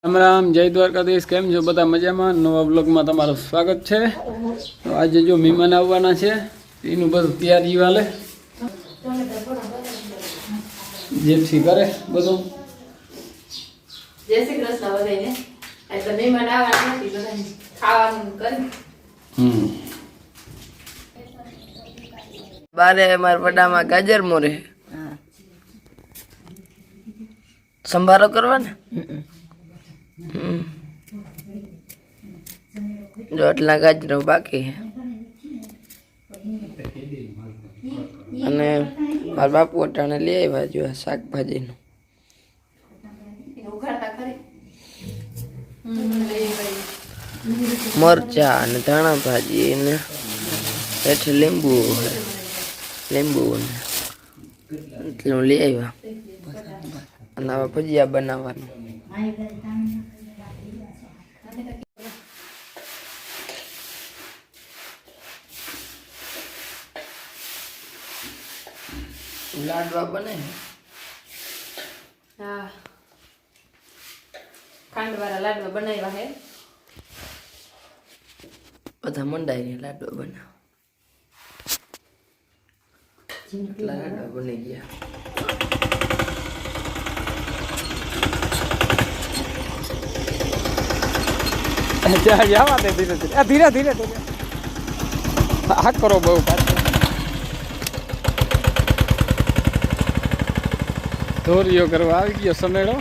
રામ રામ, જય દ્વારકાધીશ। કેમ છો બધા? મજામાં? નવા બ્લોગમાં તમારું સ્વાગત છે। તો આજે જો મહેમાન આવવાના છે, એનું બધું તૈયારી વાલે જેથી કરે બધું। જય શ્રી કૃષ્ણ બધાને। એટલે મહેમાન આવવાના નથી, બધાને ખાવાનું કરી બારે મારા વડામાં ગાજર મોરે સંભારો કરવા ને જો એટલા ગાજરો બાકી છે અને મારા બાપુ અટાણે લઈ આવ્યા જો શાકભાજીનું મરચા અને ધાણા ભાજી ને હેઠે લીંબુ એટલું લઈ આવ્યા અને હવે ભજીયા બનાવવાનું। લાડવા બને હા, ખાંડવાળા લાડવા બનાવ્યા હે। બધા મંડાઈ લાડવા બનાવ એટલા લાડવા બની ગયા। જવા દે ધીરે ધીરે, ધીરે ધીરે ધીરે આ કરો બહુ ધોરીઓ કરવા આવી ગયો સમેળો।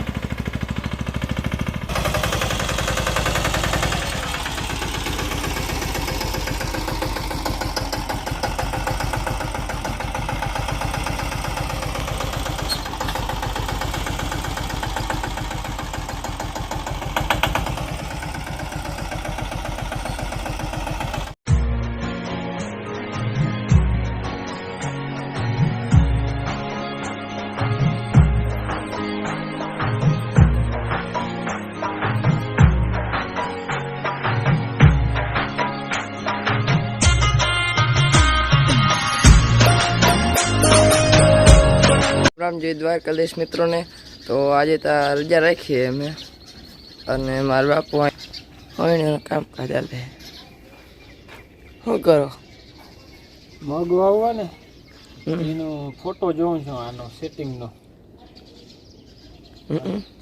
રામ જય દ્વારકાધીશ મિત્રોને। તો આજે તો રજા રાખીએ અમે અને મારા બાપુ અહીં કામકાજ ચાલે। શું કરો? મગ વાવવા ને એનો ફોટો જોઉં છું, આનો સેટિંગનો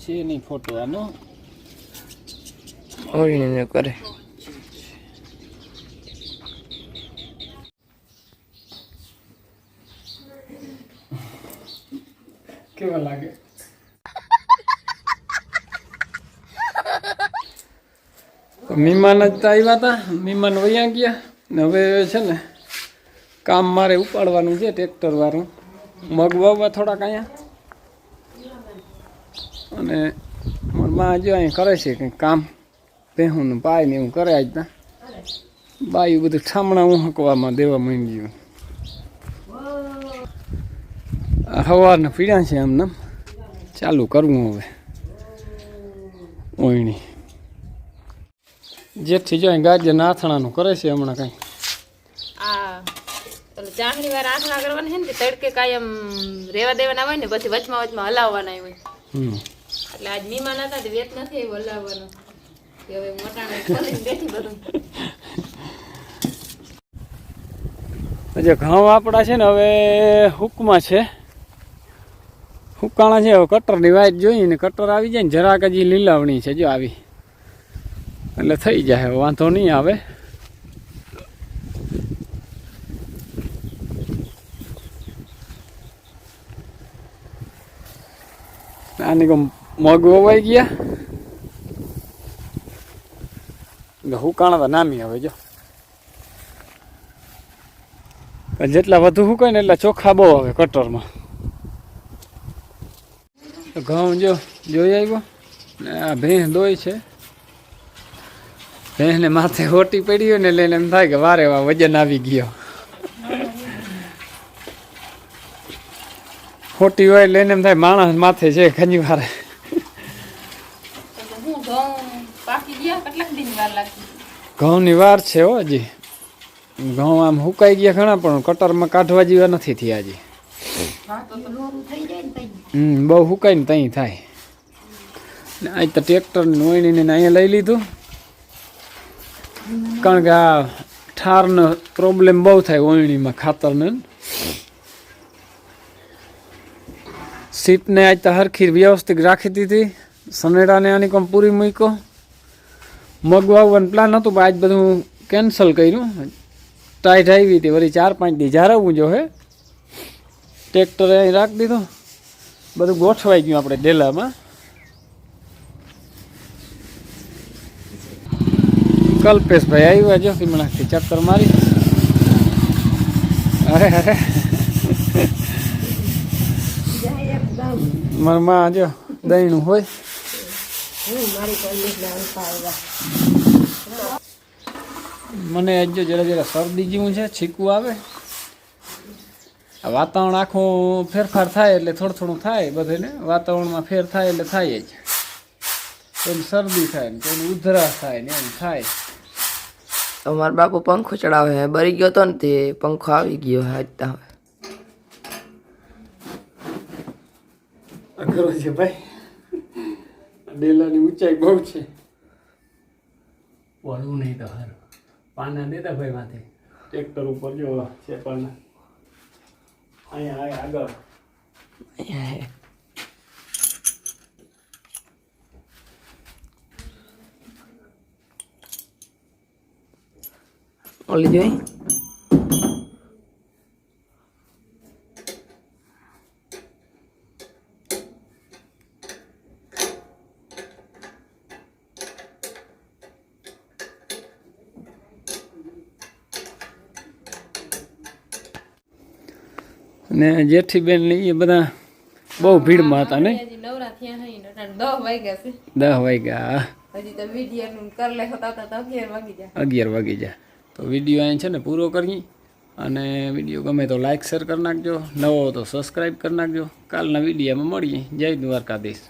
છે નહીં ફોટો આનો ઓળીને કરે કેવા લાગે? મહેમાન જ તો આવ્યા હતા, મહેમાન વયા ગયા ને હવે છે ને કામ મારે ઉપાડવાનું છે ટ્રેક્ટર વાળું, મગ વાવવા થોડાક અહીંયા અને માં જો અહીં કરે છે કંઈક કામ ભેહુંનું પાય ને એવું કરે આજના બાયું બધું ઠામણા ઊંહકવામાં દેવા માંડ્યું। સવારના પીડ્યા છે આમને ચાલુ કરવું હવે ઓયણી જેથી જો ગાજર નાથણાનું કરે છે હમણાં કંઈક આ પેલું ચાસણી વાર આસણા કરવાની છે ને તડકે કાયમ રેવા દેવાના હોય ને પછી વચમાં હલાવવાના હોય। એટલે આજ મહેમાન હતા તો વેત નથી આવ્યો હલાવવાનો, હવે મોટાને ખોલીને બેઠી બધું જે ઘઉં આપણા છે ને હવે હુકમાં છે, હુકાણા છે। હવે કટરની વાઈટ જોઈએ ને કટર આવી જાય ને જરાક હજી લીલાવણી છે જો આવી એટલે થઈ જાય, વાંધો નહીં આવે। આની મગ વવાઈ ગયા, હુકાણા તો નામી હવે જો જેટલા વધુ હુકાય ને એટલા ચોખ્ખા બહુ આવે કટરમાં। ઘઉં જોઈ આવ્યો ને આ ભેંસ દોય છે, ભેંસને માથે હોટી પડી હોય ને લઈને એમ થાય કે વારે વા વજન આવી ગયો। હોટી હોય લઈને એમ થાય માણસ માથે છે ઘણી વારે। ઘઉંની વાર છે હો હજી, ઘઉં આમ હુકાઈ ગયા ઘણા પણ કટરમાં કાઢવા જેવા નથી થયા હજી। બહુ હુકાય ને તઈ થાય ને અહીં તો ટ્રેક્ટરની નોયણીને અહીંયા લઈ લીધું, કારણ કે આ ઠારનો પ્રોબ્લેમ બહુ થાય ઓયણીમાં ખાતરને. સીપને આજ તો હરખી વ્યવસ્થિત રાખી દીધી, સનેડાને આની કોમ પૂરી મૂક્યો. મગ વાવવાનું પ્લાન હતું પણ આજ બધું કેન્સલ કર્યું. ટાઈટ આવી હતી, વળી 4-5 દી જાળવવું જો હે. ટ્રેક્ટરે અહીં રાખી દીધું, બધું ગોઠવાઈ ગયું આપણે ડેલામાં. કલ્પેશભાઈ આવ્યા જો કિમણાથી ચક્કર મારી. અરે અરે મારા માં જો દહીણું હોય. મને આજ જો જરા જરા શરદી જેવું છે, છીકવું આવે. આ વાતાવરણ આખું ફેરફાર થાય એટલે થોડું થોડું થાય બધાને. વાતાવરણમાં ફેર થાય એટલે થાય જ. કોઈને શરદી થાય ને કોઈને ઉધરસ થાય ને એમ થાય. તો મારા બાપુ પંખો ચડાવે હે, બરી ગયો તો ને તે પંખો આવી ગયો હે આજતા હવે. અઘરો છે ભાઈ, ડેલાની ઊંચાઈ બહુ છે. પડવું નહીં તો હારું. પાના દેતા ભાઈ માથે ટ્રેક્ટર ઉપર જો છે પાના. અહીંયા આગળ અહીંયા હે. ઓલી જોઈ ને જેઠી બેન ને એ બધા બહુ ભીડમાં હતા ને. હજી નવરા થયા નહીં, 10 વાગ્યા છે. 10 વાગ્યા, હજી તો વિડીયો કર લે હોતા તો 11 વાગી જાય. 11 વાગી જાય. તો વિડીયો અહીં છે ને પૂરો કરીએ. અને વિડીયો ગમે તો લાઇક શેર કરી નાખજો, નવો તો સબસ્ક્રાઈબ કરી નાખજો. કાલના વિડીયોમાં મળીએ. જય દ્વારકાધીશ.